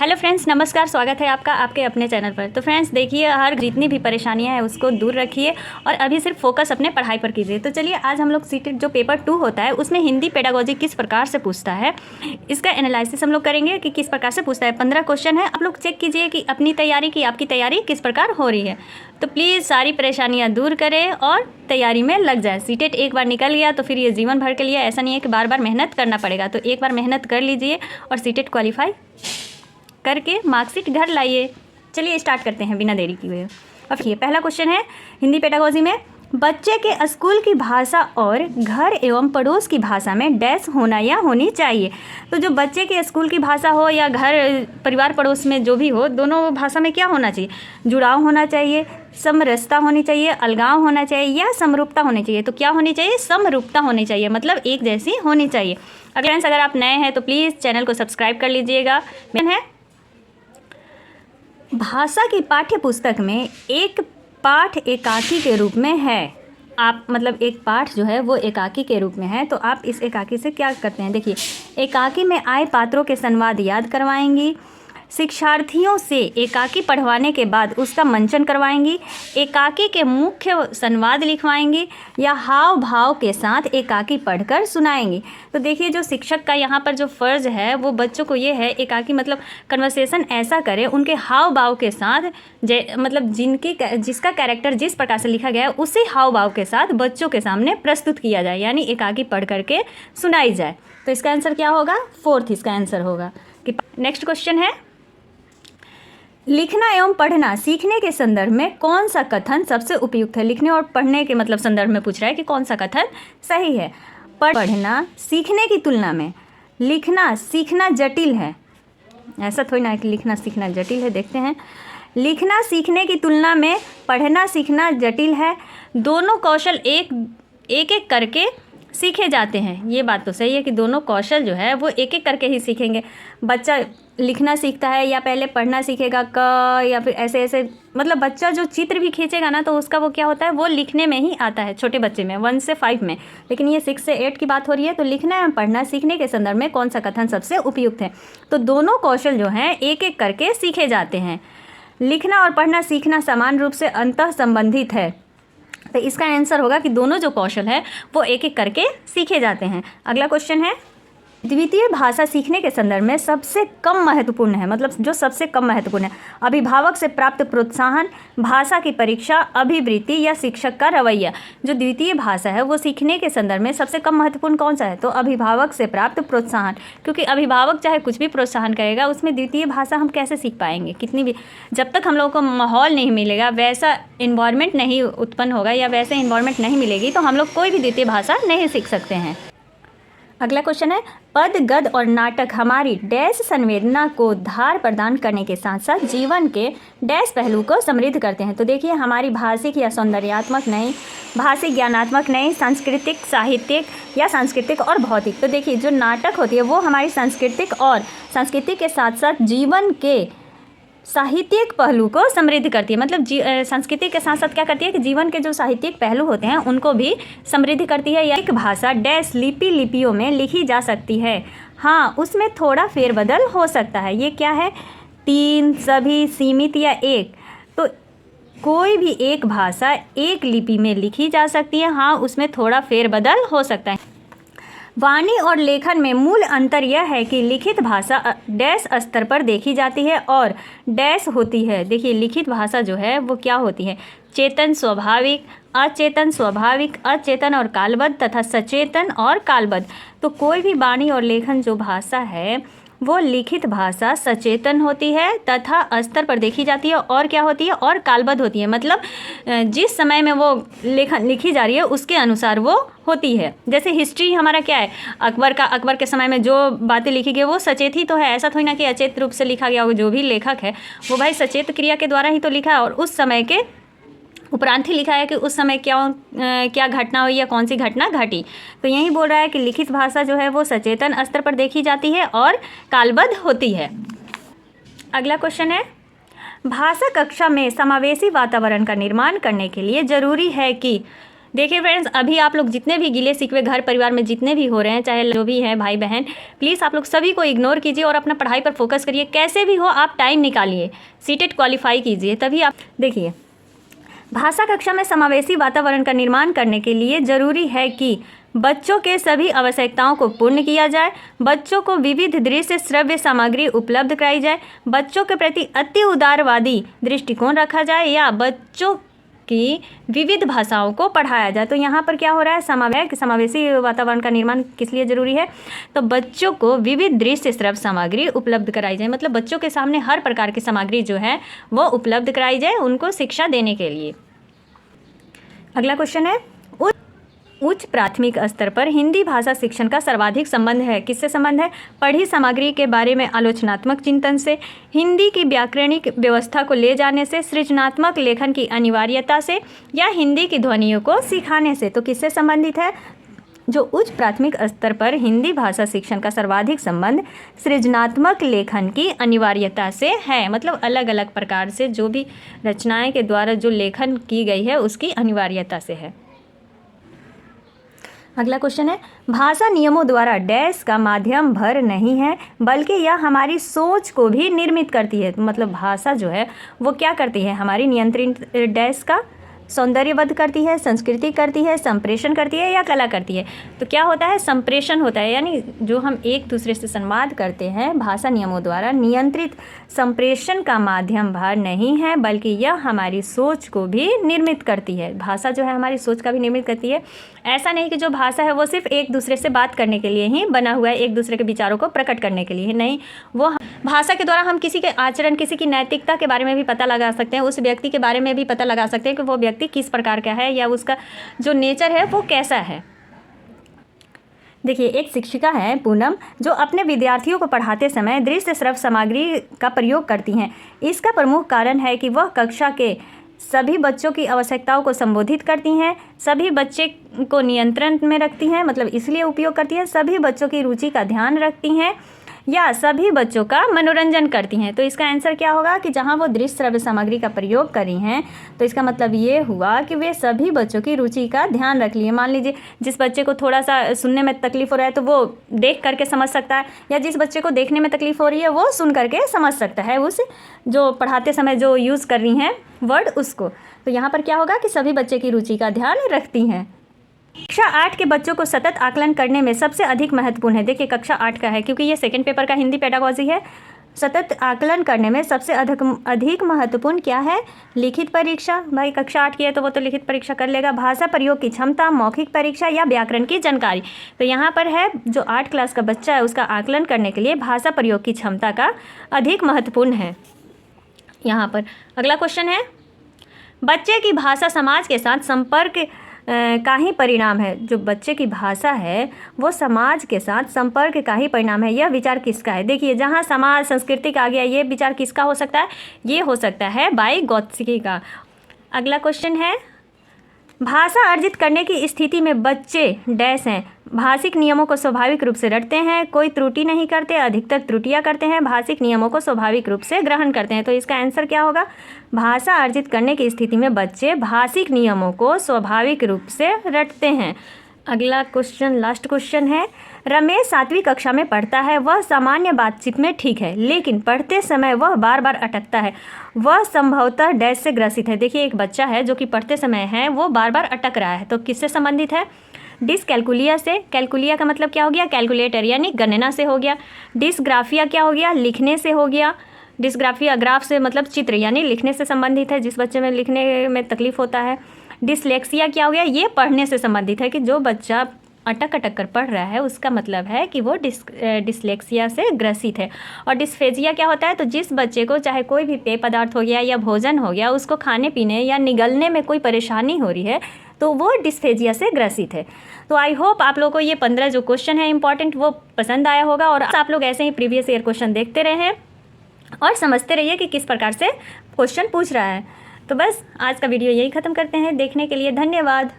Hello friends, नमस्कार। स्वागत है आपका आपके अपने चैनल पर। तो फ्रेंड्स देखिए, हर जितनी भी परेशानियां हैं उसको दूर रखिए और अभी सिर्फ फोकस अपने पढ़ाई पर कीजिए। तो चलिए आज हम लोग सीटेट जो पेपर 2 होता है उसमें हिंदी पेडागोजी किस प्रकार से पूछता है, इसका एनालिसिस हम लोग करेंगे कि किस प्रकार से पूछता है। 15 क्वेश्चन है। आप लोग चेक कीजिए कि अपनी तैयारी की आपकी तैयारी किस प्रकार हो रही है। तो प्लीज़ सारी परेशानियाँ दूर करें और तैयारी में लग जाए। सीटेट एक बार निकल गया तो फिर ये जीवन भर के लिए ऐसा नहीं है कि बार बार मेहनत करना पड़ेगा। तो एक बार मेहनत कर लीजिए और सीटेट क्वालिफाई करके मार्कशीट घर लाइए। चलिए स्टार्ट करते हैं बिना देरी किए। अब ये पहला क्वेश्चन है हिंदी पेडागोजी में, बच्चे के स्कूल की भाषा और घर एवं पड़ोस की भाषा में डैश होना या होनी चाहिए। तो जो बच्चे के स्कूल की भाषा हो या घर परिवार पड़ोस में जो भी हो, दोनों भाषा में क्या होना चाहिए? जुड़ाव होना चाहिए, समरसता होनी चाहिए, अलगाव होना चाहिए या समरूपता होनी चाहिए। तो क्या होनी चाहिए? समरूपता होनी चाहिए, मतलब एक जैसी होनी चाहिए। अगर आप नए हैं तो प्लीज़ चैनल को सब्सक्राइब कर लीजिएगा। है भाषा की पाठ्य पुस्तक में एक पाठ एकाकी के रूप में है। आप मतलब एक पाठ जो है वो एकाकी के रूप में है, तो आप इस एकाकी से क्या करते हैं? देखिए, एकाकी में आए पात्रों के संवाद याद करवाएंगी, शिक्षार्थियों से एकाकी पढ़वाने के बाद उसका मंचन करवाएंगी, एकाकी के मुख्य संवाद लिखवाएंगी या हाव भाव के साथ एकाकी पढ़कर सुनाएंगी। तो देखिए, जो शिक्षक का यहाँ पर जो फ़र्ज़ है वो बच्चों को ये है, एकाकी मतलब कन्वर्सेशन ऐसा करें उनके हाव भाव के साथ, मतलब जिसका कैरेक्टर जिस प्रकार से लिखा गया है उसी हाव भाव के साथ बच्चों के सामने प्रस्तुत किया जाए, यानी एकाकी पढ़ करके सुनाई जाए। तो इसका आंसर क्या होगा? 4th इसका आंसर होगा। कि नेक्स्ट क्वेश्चन है, लिखना एवं पढ़ना सीखने के संदर्भ में कौन सा कथन सबसे उपयुक्त है? लिखने और पढ़ने के मतलब संदर्भ में पूछ रहा है कि कौन सा कथन सही है। पढ़ना सीखने की तुलना में लिखना सीखना जटिल है। ऐसा थोड़ी ना है कि लिखना सीखना जटिल है। देखते हैं, लिखना सीखने की तुलना में पढ़ना सीखना जटिल है। दोनों कौशल एक एक करके सीखे जाते हैं। ये बात तो सही है कि दोनों कौशल जो है वो एक एक करके ही सीखेंगे। बच्चा लिखना सीखता है या पहले पढ़ना सीखेगा क, या फिर ऐसे ऐसे, मतलब बच्चा जो चित्र भी खींचेगा ना तो उसका वो क्या होता है, वो लिखने में ही आता है छोटे बच्चे में 1 से 5 में। लेकिन ये 6 से 8 की बात हो रही है। तो लिखना एवं पढ़ना सीखने के संदर्भ में कौन सा कथन सबसे उपयुक्त है? तो दोनों कौशल जो हैं एक एक करके सीखे जाते हैं। लिखना और पढ़ना सीखना समान रूप से अंतः संबंधित है। तो इसका आंसर होगा कि दोनों जो कौशल है वो एक एक करके सीखे जाते हैं। अगला क्वेश्चन है, द्वितीय भाषा सीखने के संदर्भ में सबसे कम महत्वपूर्ण है, मतलब जो सबसे कम महत्वपूर्ण है। अभिभावक से प्राप्त प्रोत्साहन, भाषा की परीक्षा, अभिवृत्ति या शिक्षक का रवैया। जो द्वितीय भाषा है वो सीखने के संदर्भ में सबसे कम महत्वपूर्ण कौन सा है? तो अभिभावक से प्राप्त प्रोत्साहन, क्योंकि अभिभावक चाहे कुछ भी प्रोत्साहन करेगा, उसमें द्वितीय भाषा हम कैसे सीख पाएंगे? कितनी भी, जब तक हम लोगों को माहौल नहीं मिलेगा, वैसा इन्वायरमेंट नहीं उत्पन्न होगा या वैसे इन्वायरमेंट नहीं मिलेगी, तो हम लोग कोई भी द्वितीय भाषा नहीं सीख सकते हैं। अगला क्वेश्चन है, पद गद्य और नाटक हमारी डैश संवेदना को धार प्रदान करने के साथ साथ जीवन के डैश पहलू को समृद्ध करते हैं। तो देखिए, हमारी भाषिक या सौंदर्यात्मक नहीं, भाषिक ज्ञानात्मक नहीं, सांस्कृतिक साहित्यिक या सांस्कृतिक और भौतिक। तो देखिए, जो नाटक होती है वो हमारी सांस्कृतिक के साथ साथ जीवन के साहित्यिक पहलू को समृद्ध करती है। मतलब संस्कृति के साथ साथ क्या करती है कि जीवन के जो साहित्यिक पहलू होते हैं उनको भी समृद्ध करती है। एक भाषा डैश लिपियों में लिखी जा सकती है। हाँ, उसमें थोड़ा फेरबदल हो सकता है। ये क्या है? 3, सभी, सीमित या एक। तो कोई भी एक भाषा एक लिपि में लिखी जा सकती है। हाँ, उसमें थोड़ा फेरबदल हो सकता है। वाणी और लेखन में मूल अंतर यह है कि लिखित भाषा डैश स्तर पर देखी जाती है और डैश होती है। देखिए, लिखित भाषा जो है वो क्या होती है? चेतन स्वाभाविक, अचेतन और कालबद्ध तथा सचेतन और कालबद्ध। तो कोई भी वाणी और लेखन जो भाषा है वो लिखित भाषा सचेतन होती है तथा स्तर पर देखी जाती है, और क्या होती है? और कालबद्ध होती है। मतलब जिस समय में वो लेखन लिखी जा रही है उसके अनुसार वो होती है। जैसे हिस्ट्री हमारा क्या है? अकबर के समय में जो बातें लिखी गई वो सचेत ही तो है। ऐसा थोड़ी ना कि अचेत रूप से लिखा गया हो। जो भी लेखक है वो भाई सचेत क्रिया के द्वारा ही तो लिखा है और उस समय के उपरांत ही लिखा है कि उस समय क्या घटना हुई या कौन सी घटना घटी। तो यही बोल रहा है कि लिखित भाषा जो है वो सचेतन स्तर पर देखी जाती है और कालबद्ध होती है। अगला क्वेश्चन है, भाषा कक्षा में समावेशी वातावरण का निर्माण करने के लिए जरूरी है कि देखिए फ्रेंड्स, अभी आप लोग जितने भी गिले शिकवे घर परिवार में जितने भी हो रहे हैं, चाहे जो भी हैं भाई बहन, प्लीज़ आप लोग सभी को इग्नोर कीजिए और अपना पढ़ाई पर फोकस करिए। कैसे भी हो आप टाइम निकालिए, सीटेट क्वालिफाई कीजिए, तभी आप देखिए। भाषा कक्षा में समावेशी वातावरण का निर्माण करने के लिए जरूरी है कि बच्चों के सभी आवश्यकताओं को पूर्ण किया जाए, बच्चों को विविध दृश्य श्रव्य सामग्री उपलब्ध कराई जाए, बच्चों के प्रति अति उदारवादी दृष्टिकोण रखा जाए या बच्चों की विविध भाषाओं को पढ़ाया जाए। तो यहाँ पर क्या हो रहा है, समावेशी वातावरण का निर्माण किस लिए जरूरी है, तो बच्चों को विविध दृश्य श्रव्य सामग्री उपलब्ध कराई जाए, मतलब बच्चों के सामने हर प्रकार की सामग्री जो है वो उपलब्ध कराई जाए उनको शिक्षा देने के लिए। अगला क्वेश्चन है, उच्च प्राथमिक स्तर पर हिंदी भाषा शिक्षण का सर्वाधिक संबंध है। किससे संबंध है? पढ़ी सामग्री के बारे में आलोचनात्मक चिंतन से, हिंदी की व्याकरणिक व्यवस्था को ले जाने से, सृजनात्मक लेखन की अनिवार्यता से या हिंदी की ध्वनियों को सिखाने से। तो किससे संबंधित है? जो उच्च प्राथमिक स्तर पर हिंदी भाषा शिक्षण का सर्वाधिक संबंध सृजनात्मक लेखन की अनिवार्यता से है, मतलब अलग अलग प्रकार से जो भी रचनाएं के द्वारा जो लेखन की गई है उसकी अनिवार्यता से है। अगला क्वेश्चन है, भाषा नियमों द्वारा डैश का माध्यम भर नहीं है बल्कि यह हमारी सोच को भी निर्मित करती है। मतलब भाषा जो है वो क्या करती है, हमारी नियंत्रित डैश का सौंदर्यवध करती है, संस्कृति करती है, संप्रेषण करती है या कला करती है। तो क्या होता है, संप्रेषण होता है, यानी जो हम एक दूसरे से संवाद करते हैं भाषा नियमों द्वारा नियंत्रित संप्रेषण का माध्यम भर नहीं है बल्कि यह हमारी सोच को भी निर्मित करती है। भाषा जो है हमारी सोच का भी निर्मित करती है। ऐसा नहीं कि जो भाषा है वो सिर्फ एक दूसरे से बात करने के लिए ही बना हुआ है, एक दूसरे के विचारों को प्रकट करने के लिए नहीं, वो भाषा के द्वारा हम किसी के आचरण, किसी की नैतिकता के बारे में भी पता लगा सकते हैं, उस व्यक्ति के बारे में भी पता लगा सकते हैं कि वो व्यक्ति किस प्रकार का है या उसका जो नेचर है वो कैसा है। देखिए, एक शिक्षिका है पूनम जो अपने विद्यार्थियों को पढ़ाते समय दृश्य श्रव्य सामग्री का प्रयोग करती हैं। इसका प्रमुख कारण है कि वह कक्षा के सभी बच्चों की आवश्यकताओं को संबोधित करती हैं, सभी बच्चे को नियंत्रण में रखती हैं, मतलब इसलिए उपयोग करती हैं, सभी बच्चों की रुचि का ध्यान रखती हैं या सभी बच्चों का मनोरंजन करती हैं। तो इसका आंसर क्या होगा कि जहां वो दृश्य श्रव्य सामग्री का प्रयोग करी हैं तो इसका मतलब ये हुआ कि वे सभी बच्चों की रुचि का ध्यान रख लिए। मान लीजिए जिस बच्चे को थोड़ा सा सुनने में तकलीफ हो रहा है तो वो देख करके समझ सकता है, या जिस बच्चे को देखने में तकलीफ हो रही है वो सुन करके समझ सकता है, उस जो पढ़ाते समय जो यूज़ कर रही हैं वर्ड उसको। तो यहाँ पर क्या होगा कि सभी बच्चे की रुचि का ध्यान रखती हैं। कक्षा 8 के बच्चों को सतत आकलन करने में सबसे अधिक महत्वपूर्ण है। देखिए कक्षा 8 का है क्योंकि ये सेकंड पेपर का हिंदी पेडागोजी है। सतत आकलन करने में सबसे अधिक महत्वपूर्ण क्या है? लिखित परीक्षा। भाई कक्षा 8 की है तो वो तो लिखित परीक्षा कर लेगा। भाषा प्रयोग की क्षमता, मौखिक परीक्षा या व्याकरण की जानकारी। तो यहाँ पर है जो 8 क्लास का बच्चा है उसका आकलन करने के लिए भाषा प्रयोग की क्षमता का अधिक महत्वपूर्ण है यहाँ पर। अगला क्वेश्चन है, बच्चे की भाषा समाज के साथ संपर्क का ही परिणाम है। जो बच्चे की भाषा है वो समाज के साथ संपर्क का ही परिणाम है। यह विचार किसका है? देखिए जहाँ समाज संस्कृति का आ गया, ये विचार किसका हो सकता है? ये हो सकता है वाइगोत्स्की का। अगला क्वेश्चन है, भाषा अर्जित करने की स्थिति में बच्चे डैश हैं, भाषिक नियमों को स्वाभाविक रूप से रटते हैं, कोई त्रुटि नहीं करते, अधिकतर त्रुटियां करते हैं, भाषिक नियमों को स्वाभाविक रूप से ग्रहण करते हैं। तो इसका आंसर क्या होगा? भाषा अर्जित करने की स्थिति में बच्चे भाषिक नियमों को स्वाभाविक रूप से रटते हैं। अगला क्वेश्चन, लास्ट क्वेश्चन है, रमेश 7वीं कक्षा में पढ़ता है, वह सामान्य बातचीत में ठीक है लेकिन पढ़ते समय वह बार बार अटकता है, वह संभवतः डैश से ग्रसित है। देखिए एक बच्चा है जो कि पढ़ते समय है वो बार बार अटक रहा है, तो किससे संबंधित है? डिसकैलकुलिया से। कैलकुलिया का मतलब क्या हो गया? कैलकुलेटर यानी गणना से हो गया। डिसग्राफिया क्या हो गया? लिखने से हो गया। डिसग्राफिया ग्राफ से मतलब चित्र यानी लिखने से संबंधित है, जिस बच्चे में लिखने में तकलीफ होता है। डिसलेक्सिया क्या हो गया? ये पढ़ने से संबंधित है कि जो बच्चा अटक कर पढ़ रहा है उसका मतलब है कि वो डिसलेक्सिया से ग्रसित है। और डिस्फेजिया क्या होता है? तो जिस बच्चे को चाहे कोई भी पेय पदार्थ हो गया या भोजन हो गया उसको खाने पीने या निगलने में कोई परेशानी हो रही है तो वो डिस्फेजिया से ग्रसित है। तो आई होप आप लोगों को ये 15 जो क्वेश्चन है इंपॉर्टेंट वो पसंद आया होगा और आप लोग ऐसे ही प्रीवियस ईयर क्वेश्चन देखते रहे और समझते रहिए कि किस प्रकार से क्वेश्चन पूछ रहा है। तो बस आज का वीडियो यही ख़त्म करते हैं। देखने के लिए धन्यवाद।